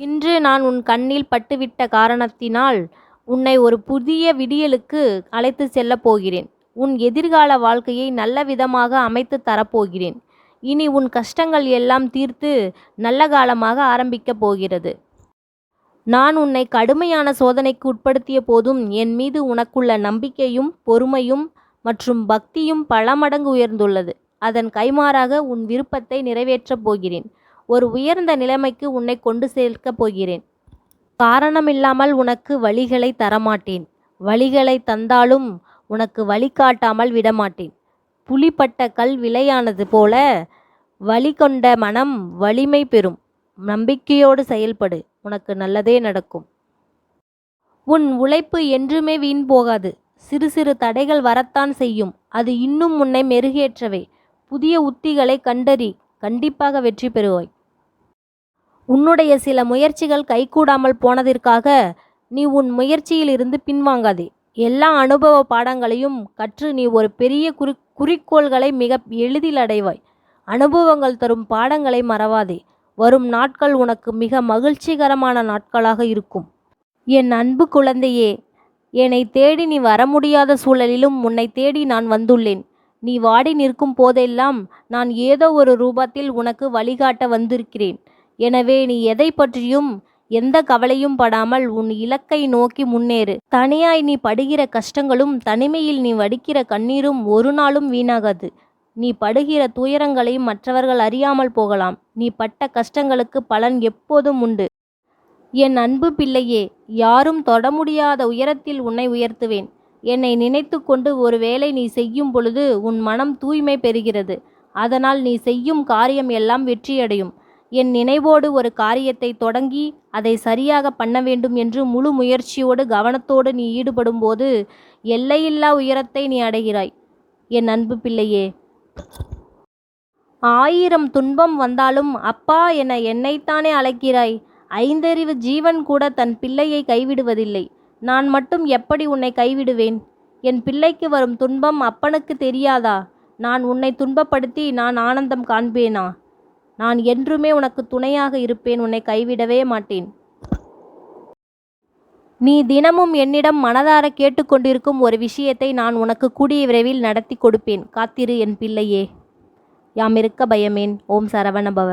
இன்று நான் உன் கண்ணில் பட்டுவிட்ட காரணத்தினால் உன்னை ஒரு புதிய விடியலுக்கு அழைத்துச் செல்லப் போகிறேன். உன் எதிர்கால வாழ்க்கையை நல்ல விதமாக அமைத்துத் தரப்போகிறேன். இனி உன் கஷ்டங்கள் எல்லாம் தீர்த்து நல்ல காலமாக ஆரம்பிக்கப் போகிறது. நான் உன்னை கடுமையான சோதனைக்கு உட்படுத்திய போதும் என் மீது உனக்குள்ள நம்பிக்கையும் பொறுமையும் மற்றும் பக்தியும் பல மடங்கு உயர்ந்துள்ளது. அதன் கைமாறாக உன் விருப்பத்தை நிறைவேற்றப் போகிறேன். ஒரு உயர்ந்த நிலைமைக்கு உன்னை கொண்டு சேர்க்கப் போகிறேன். காரணமில்லாமல் உனக்கு வலிகளை தரமாட்டேன். வலிகளை தந்தாலும் உனக்கு வழிகாட்டாமல் விடமாட்டேன். புளிப்பட்ட கல் விலையானது போல வலி கொண்ட மனம் வலிமை பெறும். நம்பிக்கையோடு செயல்படு, உனக்கு நல்லதே நடக்கும். உன் உழைப்பு என்றுமே வீண் போகாது. சிறு சிறு தடைகள் வரத்தான் செய்யும். அது இன்னும் உன்னை மெருகேற்றவே. புதிய உத்திகளை கண்டறி, கண்டிப்பாக வெற்றி பெறுவாய். உன்னுடைய சில முயற்சிகள் கைகூடாமல் போனதற்காக நீ உன் முயற்சியில் இருந்து பின்வாங்காதே. எல்லா அனுபவ பாடங்களையும் கற்று நீ ஒரு பெரிய குறிக்கோள்களை மிக எளிதில் அடைவாய். அனுபவங்கள் தரும் பாடங்களை மறவாதே. வரும் நாட்கள் உனக்கு மிக மகிழ்ச்சிகரமான நாட்களாக இருக்கும். என் அன்பு குழந்தையே, என்னை தேடி நீ வர முடியாத சூழலிலும் உன்னை தேடி நான் வந்துள்ளேன். நீ வாடி நிற்கும் போதெல்லாம் நான் ஏதோ ஒரு ரூபத்தில் உனக்கு வழிகாட்ட வந்திருக்கிறேன். எனவே நீ எதை பற்றியும் எந்த கவலையும் படாமல் உன் இலக்கை நோக்கி முன்னேறு. தனியாய் நீ படுகிற கஷ்டங்களும் தனிமையில் நீ வடிக்கிற கண்ணீரும் ஒரு நாளும் வீணாகாது. நீ படுகிற துயரங்களை மற்றவர்கள் அறியாமல் போகலாம். நீ பட்ட கஷ்டங்களுக்கு பலன் எப்போதும் உண்டு. என் அன்பு பிள்ளையே, யாரும் தொட முடியாத உயரத்தில் உன்னை உயர்த்துவேன். என்னை நினைத்து கொண்டு ஒரு வேளை நீ செய்யும் பொழுது உன் மனம் தூய்மை பெறுகிறது. அதனால் நீ செய்யும் காரியம் எல்லாம் வெற்றியடையும். என் நினைவோடு ஒரு காரியத்தை தொடங்கி அதை சரியாக பண்ண வேண்டும் என்று முழு முயற்சியோடு கவனத்தோடு நீ ஈடுபடும் போது எல்லையில்லா உயரத்தை நீ அடைகிறாய். என் அன்பு பிள்ளையே, 1000 துன்பம் வந்தாலும் அப்பா என என்னைத்தானே அழைக்கிறாய். ஐந்தறிவு ஜீவன் கூட தன் பிள்ளையை கைவிடுவதில்லை. நான் மட்டும் எப்படி உன்னை கைவிடுவேன்? என் பிள்ளைக்கு வரும் துன்பம் அப்பனுக்கு தெரியாதா? நான் உன்னை துன்பப்படுத்தி நான் ஆனந்தம் காண்பேனா? நான் என்றுமே உனக்கு துணையாக இருப்பேன். உன்னை கைவிடவே மாட்டேன். நீ தினமும் என்னிடம் மனதார கேட்டுக்கொண்டிருக்கும் ஒரு விஷயத்தை நான் உனக்கு கூடிய விரைவில் நடத்தி கொடுப்பேன். காத்திரு என் பிள்ளையே. யாமிருக்க பயமேன். ஓம் சரவணபவ.